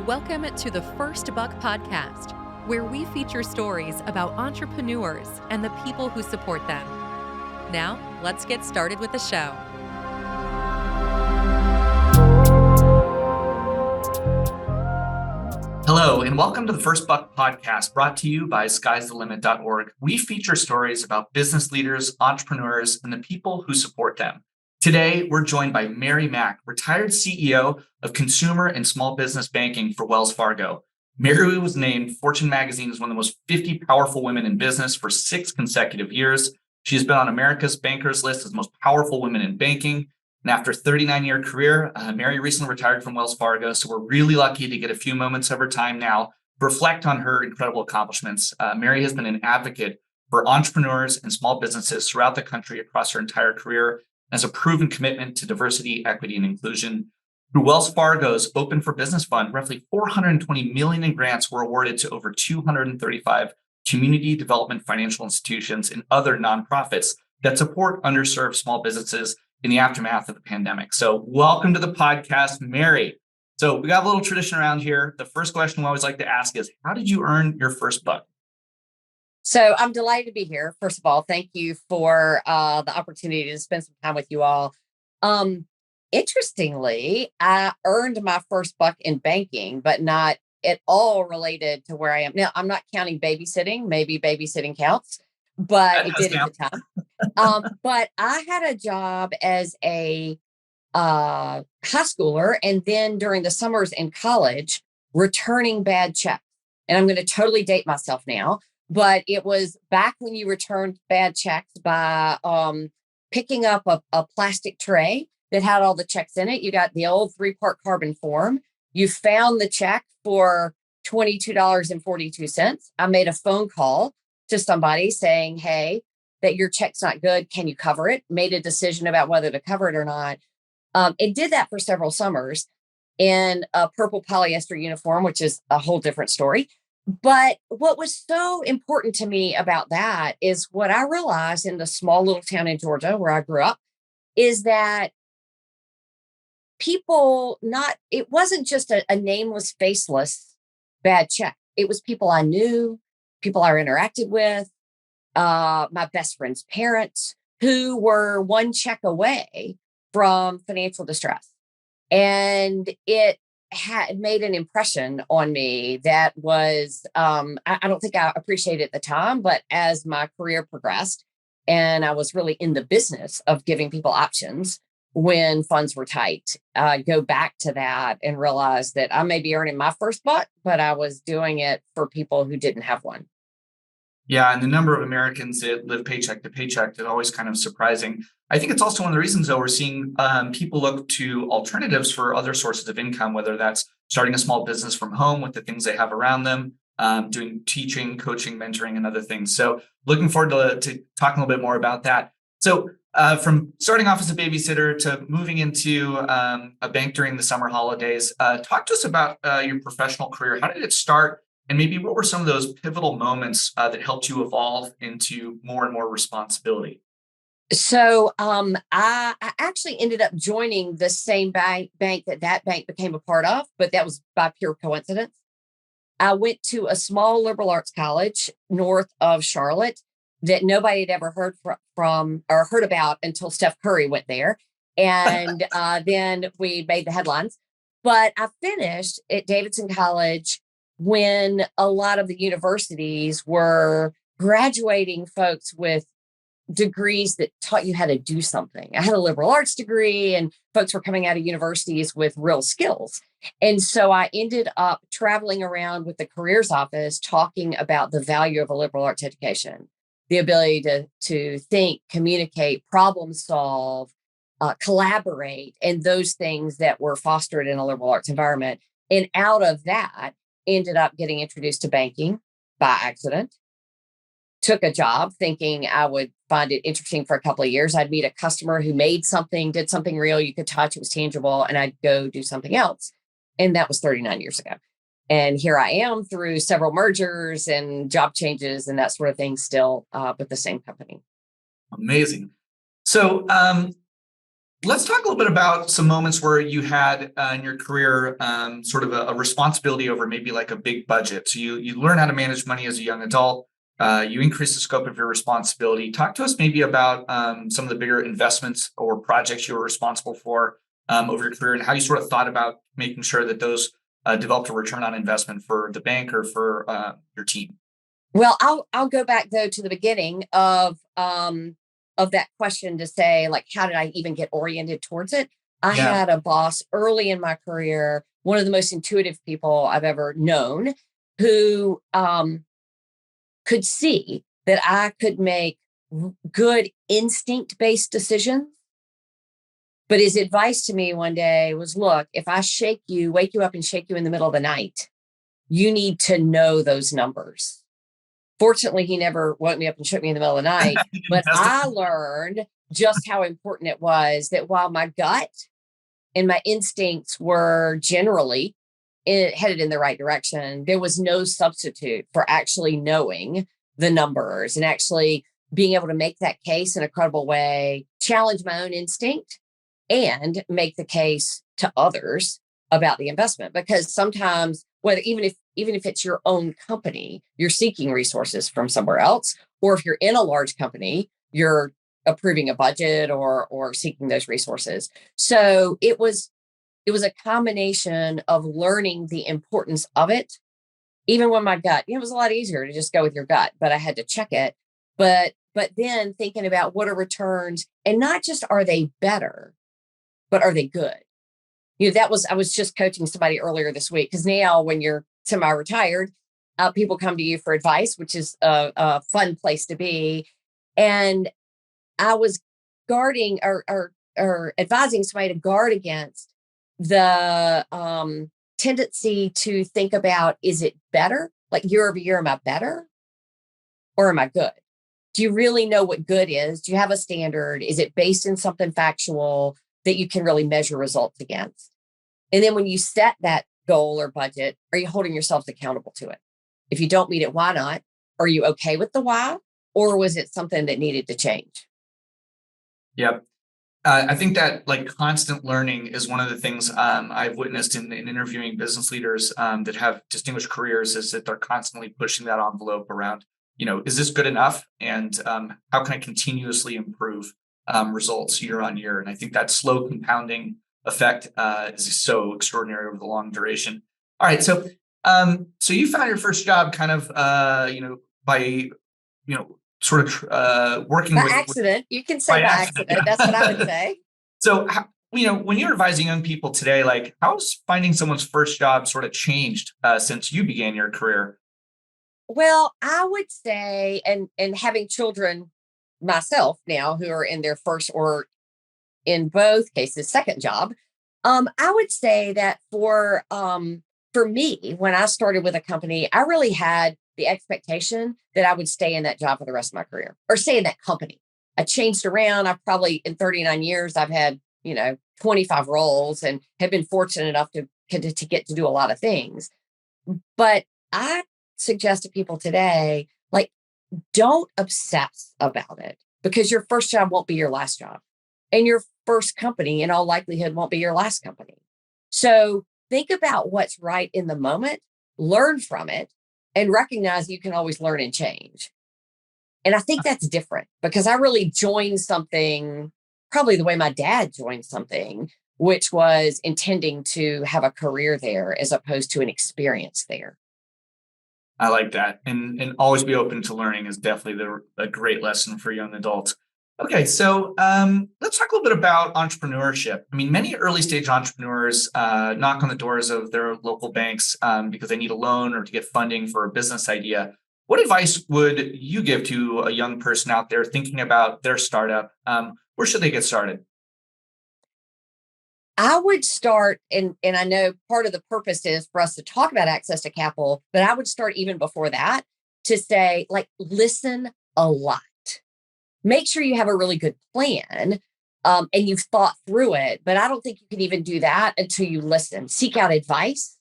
Welcome to the First Buck Podcast, where we feature stories about entrepreneurs and the people who support them. Now, let's get started with the show. Hello, and welcome to the First Buck Podcast, brought to you by sky'sthelimit.org. We feature stories about business leaders, entrepreneurs, and the people who support them. Today, we're joined by Mack, retired CEO of consumer and small business banking for Wells Fargo. Mary was named Fortune magazine as one of the most 50 powerful women in business for 6 consecutive years. She has been on America's Bankers list as most powerful women in banking. And after a 39-year career, Mary recently retired from Wells Fargo. So we're really lucky to get a few moments of her time now to reflect on her incredible accomplishments. Mary has been an advocate for entrepreneurs and small businesses throughout the country across her entire career, and has a proven commitment to diversity, equity, and inclusion. Through Wells Fargo's Open for Business Fund, roughly $420 million in grants were awarded to over 235 community development financial institutions and other nonprofits that support underserved small businesses in the aftermath of the pandemic. So welcome to the podcast, Mary. So we got a little tradition around here. The first question we always like to ask is, how did you earn your first buck? So I'm delighted to be here. First of all, thank you for the opportunity to spend some time with you all. Interestingly, I earned my first buck in banking, but not at all related to where I am now. I'm not counting babysitting. Maybe babysitting counts, but it did at the time. But I had a job as a high schooler, and then during the summers in college, returning bad checks. And I'm going to totally date myself now, but it was back when you returned bad checks by picking up a plastic tray that had all the checks in it. You got the old 3-part carbon form. You found the check for $22.42. I made a phone call to somebody saying, hey, that your check's not good. Can you cover it? Made a decision about whether to cover it or not. It did that for several summers in a purple polyester uniform, which is a whole different story. But what was so important to me about that is what I realized in the small little town in Georgia where I grew up is that it wasn't just a nameless, faceless bad check. It was people I knew, people I interacted with, my best friend's parents who were one check away from financial distress. And it had made an impression on me that was, I don't think I appreciated it at the time, but as my career progressed and I was really in the business of giving people options when funds were tight, go back to that and realize that I may be earning my first buck, but I was doing it for people who didn't have one. Yeah, and the number of Americans that live paycheck to paycheck is always kind of surprising. I think it's also one of the reasons, though, we're seeing people look to alternatives for other sources of income, whether that's starting a small business from home with the things they have around them, doing teaching, coaching, mentoring, and other things. So looking forward to talking a little bit more about that. So from starting off as a babysitter to moving into a bank during the summer holidays, talk to us about your professional career. How did it start? And maybe what were some of those pivotal moments that helped you evolve into more and more responsibility? So I actually ended up joining the same bank that bank became a part of, but that was by pure coincidence. I went to a small liberal arts college north of Charlotte that nobody had ever heard from or heard about until Steph Curry went there. And then we made the headlines. But I finished at Davidson College when a lot of the universities were graduating folks with degrees that taught you how to do something. I had a liberal arts degree and folks were coming out of universities with real skills. And so I ended up traveling around with the careers office talking about the value of a liberal arts education, the ability to think, communicate, problem solve, collaborate, and those things that were fostered in a liberal arts environment. And out of that, ended up getting introduced to banking by accident. Took a job thinking I would find it interesting for a couple of years. I'd meet a customer who made something, did something real, you could touch, it was tangible, and I'd go do something else. And that was 39 years ago. And here I am through several mergers and job changes and that sort of thing still with the same company. Amazing. So Let's talk a little bit about some moments where you had in your career sort of a responsibility over maybe like a big budget. So you learn how to manage money as a young adult. You increase the scope of your responsibility. Talk to us maybe about some of the bigger investments or projects you were responsible for over your career, and how you sort of thought about making sure that those developed a return on investment for the bank or for your team. Well, I'll go back though to the beginning of that question to say, like, how did I even get oriented towards it? I Yeah. had a boss early in my career, one of the most intuitive people I've ever known, who could see that I could make good instinct-based decisions. But his advice to me one day was, look, if I wake you up and shake you in the middle of the night, you need to know those numbers. Fortunately, he never woke me up and shook me in the middle of the night, but I learned just how important it was that while my gut and my instincts were generally headed in the right direction, there was no substitute for actually knowing the numbers and actually being able to make that case in a credible way, challenge my own instinct, and make the case to others about the investment. Because sometimes, whether even if it's your own company, you're seeking resources from somewhere else, or if you're in a large company, you're approving a budget or seeking those resources. So it was a combination of learning the importance of it, even when my gut, it was a lot easier to just go with your gut, but I had to check it. But then thinking about what are returns, and not just are they better, but are they good? I was just coaching somebody earlier this week, because now when you're semi-retired, people come to you for advice, which is a fun place to be. And I was guarding or advising somebody to guard against the tendency to think about, is it better? Like year over year, am I better or am I good? Do you really know what good is? Do you have a standard? Is it based in something factual that you can really measure results against? And then when you set that goal or budget, are you holding yourselves accountable to it? If you don't meet it, why not? Are you okay with the why? Or was it something that needed to change? Yep. I think that like constant learning is one of the things I've witnessed in interviewing business leaders that have distinguished careers, is that they're constantly pushing that envelope around, is this good enough? And how can I continuously improve results year on year? And I think that slow compounding effect is so extraordinary over the long duration. All right. So you found your first job kind of, by, sort of working By with accident. You can say by accident. That's what I would say. So, when you're advising young people today, like how's finding someone's first job sort of changed since you began your career? Well, I would say, and having children myself now who are in their first, or in both cases, second job, I would say that for me, when I started with a company, I really had the expectation that I would stay in that job for the rest of my career, or stay in that company. I changed around. I've probably, in 39 years, I've had, 25 roles, and have been fortunate enough to get to do a lot of things. But I suggest to people today, like, don't obsess about it, because your first job won't be your last job. And your first company, in all likelihood, won't be your last company. So think about what's right in the moment, learn from it, and recognize you can always learn and change. And I think that's different, because I really joined something probably the way my dad joined something, which was intending to have a career there as opposed to an experience there. I like that. And always be open to learning is definitely a great lesson for young adults. Okay, so let's talk a little bit about entrepreneurship. I mean, many early stage entrepreneurs knock on the doors of their local banks because they need a loan or to get funding for a business idea. What advice would you give to a young person out there thinking about their startup? Where should they get started? I would start, and I know part of the purpose is for us to talk about access to capital, but I would start even before that to say, like, listen a lot. Make sure you have a really good plan, and you've thought through it. But I don't think you can even do that until you listen. Seek out advice.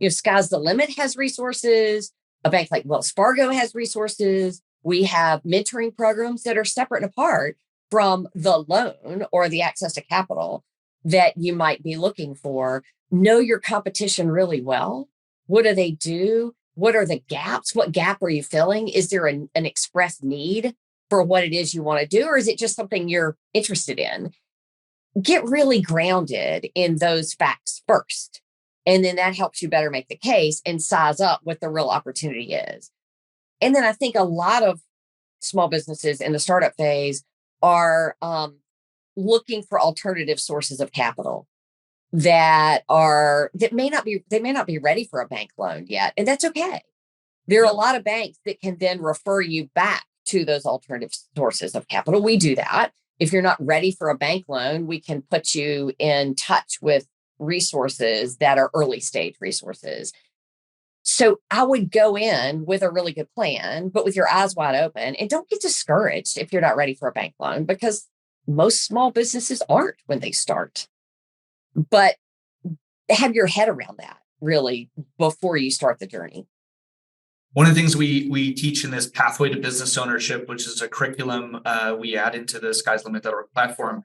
Sky's the Limit has resources. A bank like Wells Fargo has resources. We have mentoring programs that are separate and apart. from the loan or the access to capital that you might be looking for. Know your competition really well. What do they do? What are the gaps? What gap are you filling? Is there an express need for what it is you want to do? Or is it just something you're interested in? Get really grounded in those facts first. And then that helps you better make the case and size up what the real opportunity is. And then I think a lot of small businesses in the startup phase are looking for alternative sources of capital that may not be ready for a bank loan yet. And that's okay. There are a lot of banks that can then refer you back to those alternative sources of capital. We do that. If you're not ready for a bank loan, we can put you in touch with resources that are early stage resources. So I would go in with a really good plan, but with your eyes wide open, and don't get discouraged if you're not ready for a bank loan, because most small businesses aren't when they start. But have your head around that really before you start the journey. One of the things we teach in this Pathway to Business Ownership, which is a curriculum we add into the sky'sthelimit.org platform,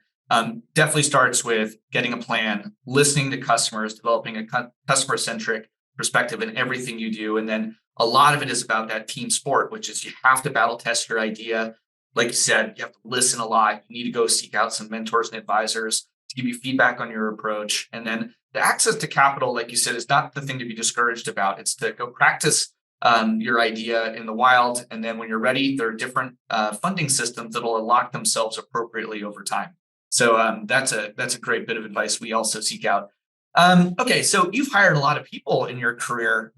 definitely starts with getting a plan, listening to customers, developing a customer-centric perspective in everything you do. And then a lot of it is about that team sport, which is you have to battle test your idea. Like you said, you have to listen a lot. You need to go seek out some mentors and advisors to give you feedback on your approach. And then the access to capital, like you said, is not the thing to be discouraged about. It's to go practice your idea in the wild. And then when you're ready, there are different funding systems that will unlock themselves appropriately over time. So that's a great bit of advice we also seek out. Okay, so you've hired a lot of people in your career.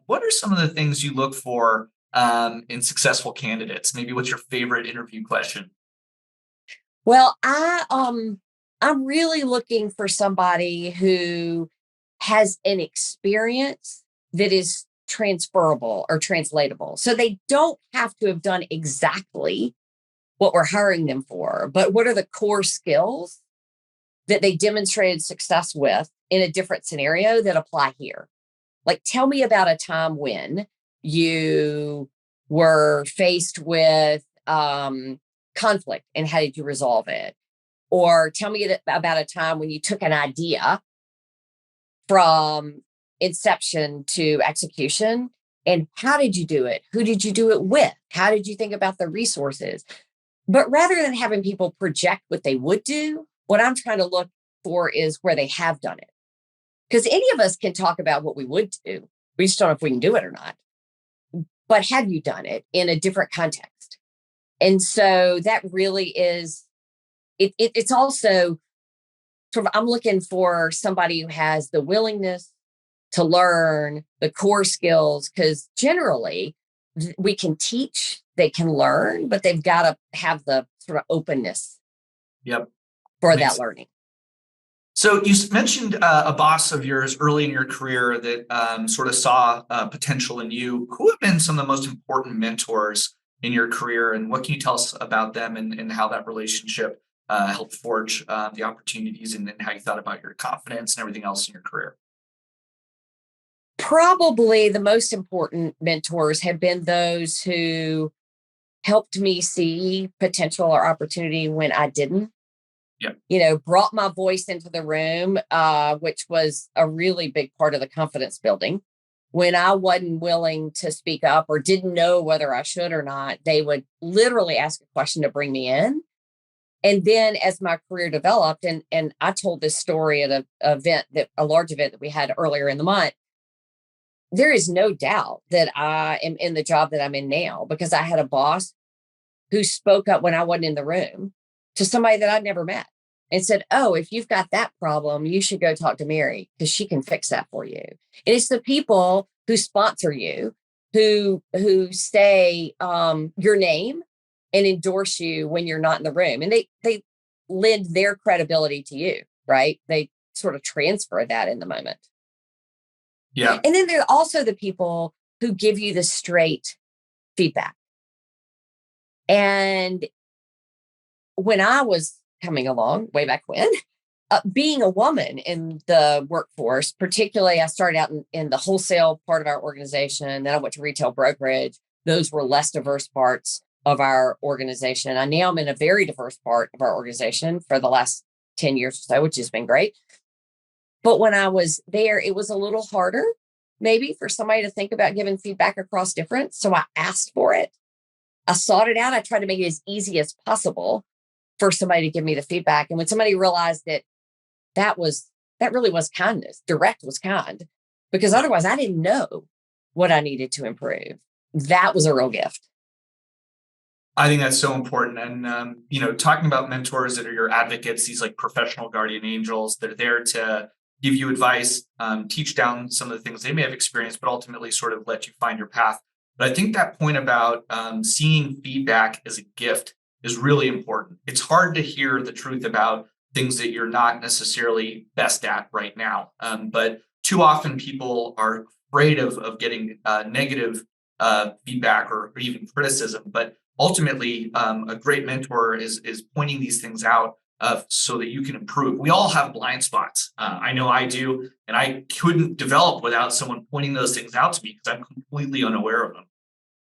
What are some of the things you look for in successful candidates? Maybe what's your favorite interview question? Well, I'm really looking for somebody who has an experience that is transferable or translatable. So they don't have to have done exactly what we're hiring them for, but what are the core skills that they demonstrated success with in a different scenario that apply here? Like, tell me about a time when you were faced with conflict and how did you resolve it? Or tell me about a time when you took an idea from inception to execution and how did you do it? Who did you do it with? How did you think about the resources? But rather than having people project what they would do, what I'm trying to look for is where they have done it. Because any of us can talk about what we would do. We just don't know if we can do it or not. But have you done it in a different context? And so that really is, it's also sort of, I'm looking for somebody who has the willingness to learn the core skills, because generally we can teach, they can learn, but they've got to have the sort of openness for that learning. So you mentioned a boss of yours early in your career that sort of saw potential in you. Who have been some of the most important mentors in your career, and what can you tell us about them and how that relationship helped forge the opportunities and how you thought about your confidence and everything else in your career? Probably the most important mentors have been those who helped me see potential or opportunity when I didn't. Brought my voice into the room, which was a really big part of the confidence building. When I wasn't willing to speak up or didn't know whether I should or not, they would literally ask a question to bring me in. And then as my career developed, and I told this story at a large event that we had earlier in the month, there is no doubt that I am in the job that I'm in now because I had a boss who spoke up when I wasn't in the room to somebody that I'd never met and said, "Oh, if you've got that problem, you should go talk to Mary because she can fix that for you." And it's the people who sponsor you, who say your name and endorse you when you're not in the room. And they lend their credibility to you, right? They sort of transfer that in the moment. Yeah. And then there are also the people who give you the straight feedback. And when I was coming along way back when, being a woman in the workforce, particularly I started out in the wholesale part of our organization. Then I went to retail brokerage. Those were less diverse parts of our organization. I now am in a very diverse part of our organization for the last 10 years or so, which has been great. But when I was there, it was a little harder maybe for somebody to think about giving feedback across different. So I asked for it. I sought it out. I tried to make it as easy as possible for somebody to give me the feedback. And when somebody realized that that really was kindness, direct was kind, because otherwise I didn't know what I needed to improve. That was a real gift. I think that's so important. And, talking about mentors that are your advocates, these like professional guardian angels, they're there to give you advice, teach down some of the things they may have experienced, but ultimately sort of let you find your path. But I think that point about seeing feedback as a gift is really important. It's hard to hear the truth about things that you're not necessarily best at right now. But too often people are afraid of getting negative feedback or even criticism. But ultimately, a great mentor is pointing these things out so that you can improve. We all have blind spots. I know I do, and I couldn't develop without someone pointing those things out to me because I'm completely unaware of them.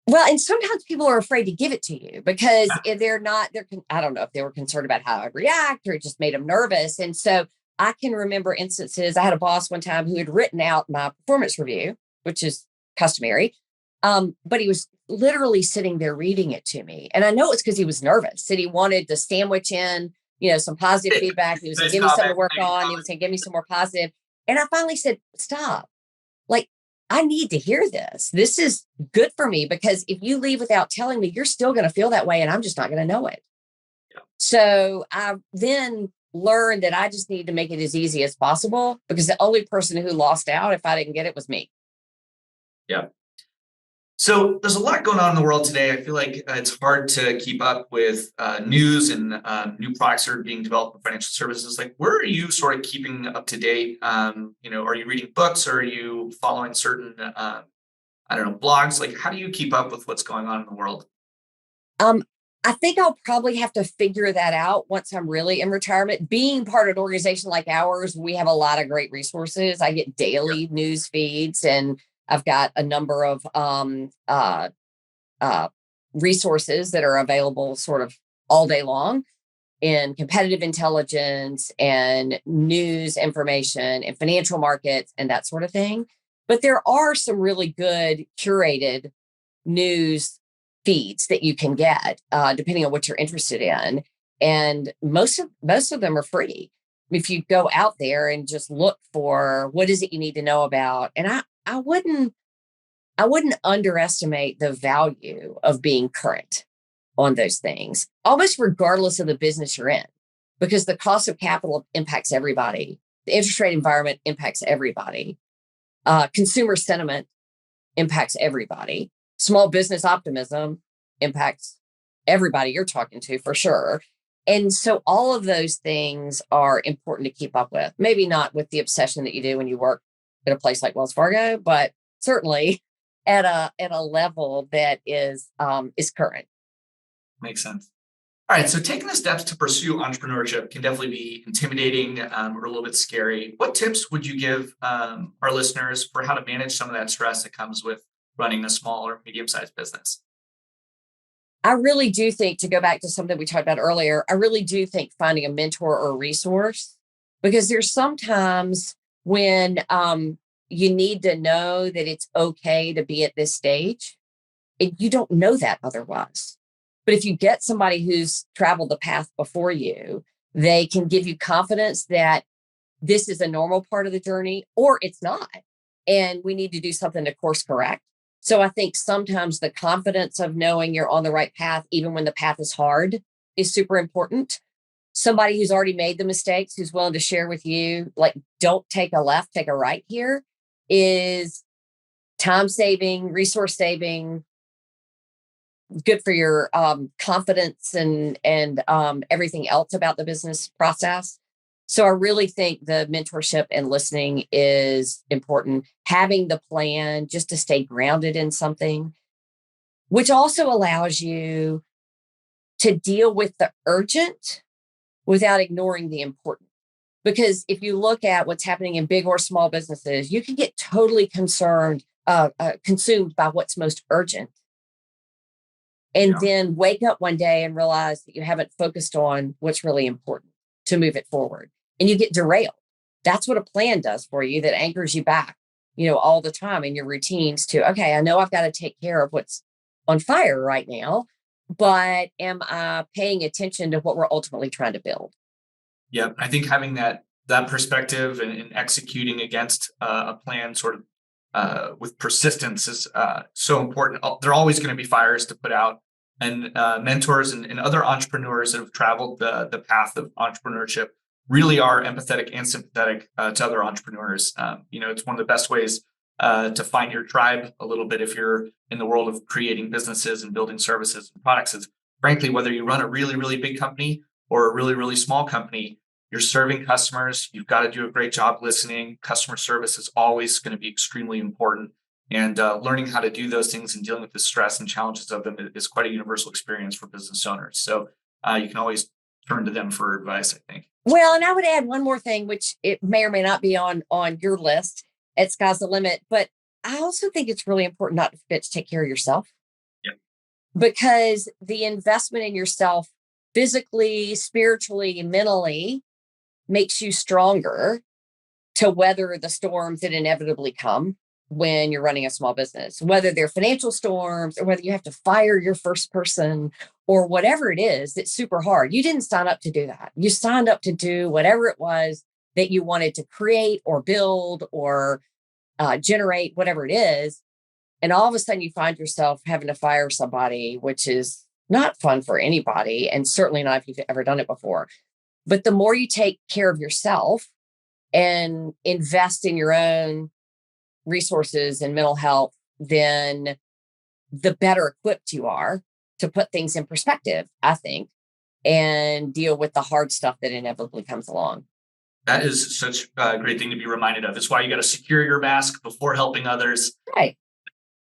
Well, and sometimes people are afraid to give it to you because I don't know if they were concerned about how I'd react or it just made them nervous. And so I can remember instances. I had a boss one time who had written out my performance review, which is customary. But he was literally sitting there reading it to me. And I know it's because he was nervous, that he wanted to sandwich in, some positive feedback. He was going to give me something to work on. He was going to give me some more positive. And I finally said, stop. Like, I need to hear this. This is good for me because if you leave without telling me, you're still going to feel that way and I'm just not going to know it. Yeah. So I then learned that I just need to make it as easy as possible because the only person who lost out if I didn't get it was me. Yeah. So there's a lot going on in the world today. I feel like it's hard to keep up with news and new products that are being developed in financial services. Like, where are you sort of keeping up to date? Are you reading books or are you following certain, blogs? Like, how do you keep up with what's going on in the world? I think I'll probably have to figure that out once I'm really in retirement. Being part of an organization like ours, we have a lot of great resources. I get daily news feeds and I've got a number of resources that are available sort of all day long in competitive intelligence and news information and financial markets and that sort of thing. But there are some really good curated news feeds that you can get depending on what you're interested in. And most of them are free. If you go out there and just look for what is it you need to know about. And I wouldn't underestimate the value of being current on those things, almost regardless of the business you're in, because the cost of capital impacts everybody. The interest rate environment impacts everybody. Consumer sentiment impacts everybody. Small business optimism impacts everybody you're talking to for sure. And so all of those things are important to keep up with. Maybe not with the obsession that you do when you work at a place like Wells Fargo, but certainly at a level that is current. Makes sense. All right. So taking the steps to pursue entrepreneurship can definitely be intimidating or a little bit scary. What tips would you give our listeners for how to manage some of that stress that comes with running a small or medium-sized business? I really do think, to go back to something we talked about earlier, I really do think finding a mentor or resource, because there's sometimes when you need to know that it's okay to be at this stage, and you don't know that otherwise. But if you get somebody who's traveled the path before you, they can give you confidence that this is a normal part of the journey or it's not. And we need to do something to course correct. So I think sometimes the confidence of knowing you're on the right path, even when the path is hard, is super important. Somebody who's already made the mistakes, who's willing to share with you, like, don't take a left, take a right here, is time saving, resource saving, good for your confidence and everything else about the business process. So I really think the mentorship and listening is important. Having the plan just to stay grounded in something, which also allows you to deal with the urgent without ignoring the important. Because if you look at what's happening in big or small businesses, you can get totally consumed by what's most urgent. and Yeah. then wake up one day and realize that you haven't focused on what's really important to move it forward, and you get derailed. That's what a plan does for you, that anchors you back, all the time in your routines to, okay, I know I've got to take care of what's on fire right now, but am I paying attention to what we're ultimately trying to build? Yeah. I think having that perspective and executing against a plan sort of with persistence is so important. There are always going to be fires to put out, and mentors and other entrepreneurs that have traveled the path of entrepreneurship really are empathetic and sympathetic to other entrepreneurs. It's one of the best ways to find your tribe a little bit if you're in the world of creating businesses and building services and products. Is frankly, whether you run a really, really big company or a really, really small company, you're serving customers. You've got to do a great job listening. Customer service is always going to be extremely important. And learning how to do those things and dealing with the stress and challenges of them is quite a universal experience for business owners. So you can always turn to them for advice, I think. Well, and I would add one more thing, which it may or may not be on your list at Sky's the Limit, but I also think it's really important not to forget to take care of yourself, Yeah. because the investment in yourself physically, spiritually, mentally makes you stronger to weather the storms that inevitably come when you're running a small business, whether they're financial storms or whether you have to fire your first person or whatever it is. That's super hard. You didn't sign up to do that. You signed up to do whatever it was that you wanted to create or build or generate, whatever it is. And all of a sudden you find yourself having to fire somebody, which is not fun for anybody, and certainly not if you've ever done it before. But the more you take care of yourself and invest in your own resources and mental health, then the better equipped you are to put things in perspective, I think, and deal with the hard stuff that inevitably comes along. That is such a great thing to be reminded of. It's why you got to secure your mask before helping others. Right.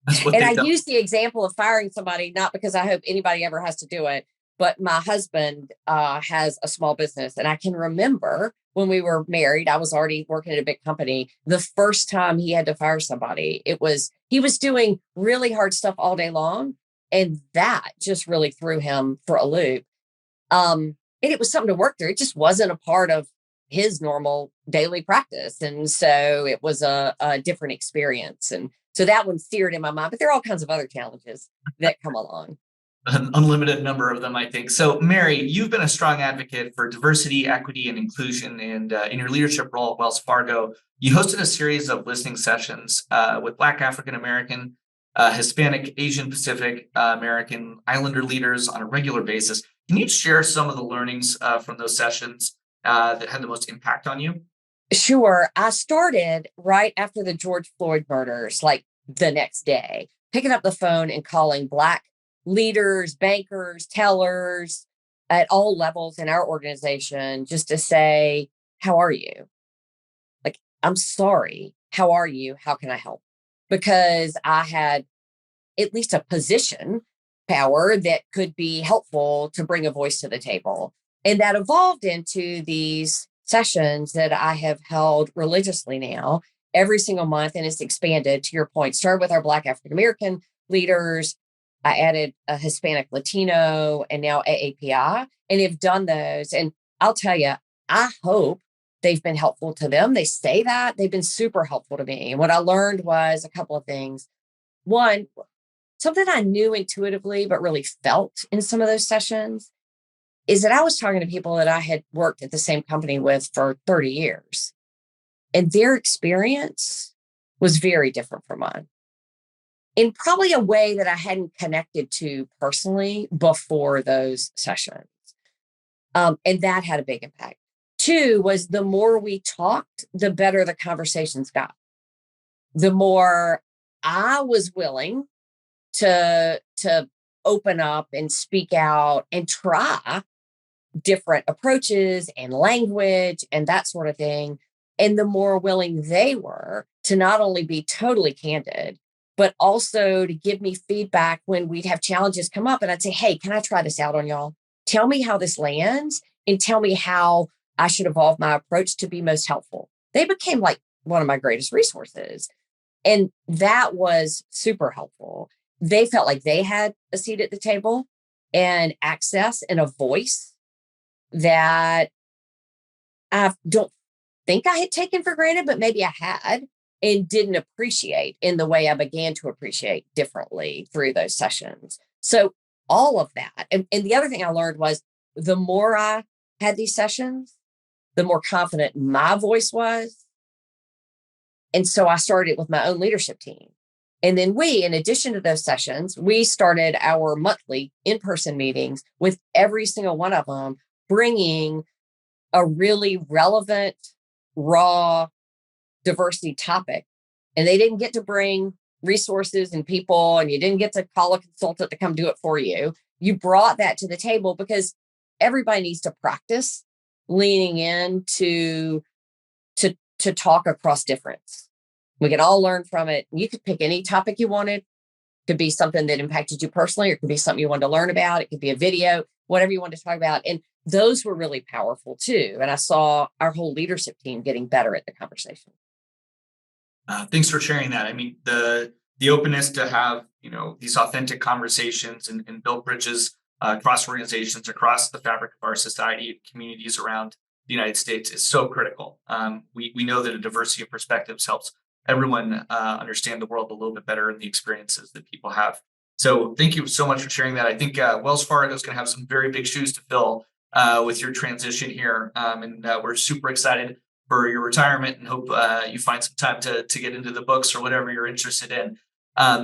That's what And they I tell. use the example of firing somebody, not because I hope anybody ever has to do it, but my husband has a small business. And I can remember when we were married, I was already working at a big company. The first time he had to fire somebody, he was doing really hard stuff all day long. And that just really threw him for a loop. And it was something to work through. It just wasn't a part of his normal daily practice. And so it was a different experience. And so that one seared in my mind, but there are all kinds of other challenges that come along. An unlimited number of them, I think. So, Mary, you've been a strong advocate for diversity, equity, and inclusion. And in your leadership role at Wells Fargo, you hosted a series of listening sessions with Black African American, Hispanic, Asian Pacific American, Islander leaders on a regular basis. Can you share some of the learnings from those sessions that had the most impact on you? Sure. I started right after the George Floyd murders, like the next day, picking up the phone and calling Black leaders, bankers, tellers at all levels in our organization just to say, how are you? Like, I'm sorry. How are you? How can I help? Because I had at least a position power that could be helpful to bring a voice to the table. And that evolved into these sessions that I have held religiously now every single month. And it's expanded, to your point, started with our Black African American leaders. I added a Hispanic Latino and now AAPI, and have done those. And I'll tell you, I hope they've been helpful to them. They say that they've been super helpful to me. And what I learned was a couple of things. One, something I knew intuitively, but really felt in some of those sessions is that I was talking to people that I had worked at the same company with for 30 years. And their experience was very different from mine, in probably a way that I hadn't connected to personally before those sessions. And that had a big impact. Two was the more we talked, the better the conversations got. The more I was willing to open up and speak out and try different approaches and language and that sort of thing. And the more willing they were to not only be totally candid, but also to give me feedback when we'd have challenges come up. And I'd say, hey, can I try this out on y'all? Tell me how this lands and tell me how I should evolve my approach to be most helpful. They became like one of my greatest resources. And that was super helpful. they felt like they had a seat at the table and access and a voice that I don't think I had taken for granted, but maybe I had and didn't appreciate in the way I began to appreciate differently through those sessions. So all of that. And the other thing I learned was the more I had these sessions, the more confident my voice was. And so I started with my own leadership team. And then in addition to those sessions, we started our monthly in-person meetings with every single one of them, bringing a really relevant, raw diversity topic. And they didn't get to bring resources and people, and you didn't get to call a consultant to come do it for you. You brought that to the table because everybody needs to practice leaning in to talk across difference. We can all learn from it. You could pick any topic you wanted. It could be something that impacted you personally, or it could be something you wanted to learn about. It could be a video, whatever you wanted to talk about. And those were really powerful too. And I saw our whole leadership team getting better at the conversation. Thanks for sharing that. I mean, the openness to have these authentic conversations and build bridges across organizations, across the fabric of our society, communities around the United States is so critical. We know that a diversity of perspectives helps everyone understand the world a little bit better and the experiences that people have. So thank you so much for sharing that. I think Wells Fargo is going to have some very big shoes to fill with your transition here. And we're super excited for your retirement and hope you find some time to get into the books or whatever you're interested in.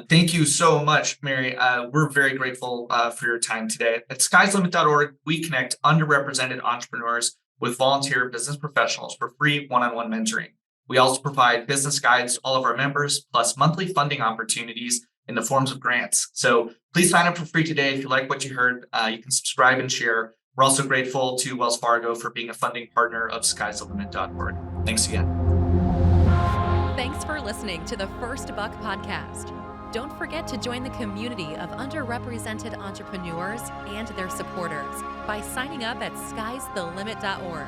Thank you so much, Mary. We're very grateful for your time today. At skieslimit.org, we connect underrepresented entrepreneurs with volunteer business professionals for free one-on-one mentoring. We also provide business guides to all of our members, plus monthly funding opportunities in the forms of grants. So please sign up for free today. If you like what you heard, you can subscribe and share. We're also grateful to Wells Fargo for being a funding partner of skieslimit.org. Thanks again. Thanks for listening to the First Buck Podcast. Don't forget to join the community of underrepresented entrepreneurs and their supporters by signing up at skiesthelimit.org.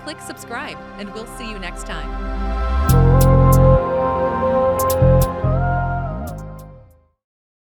Click subscribe, and we'll see you next time.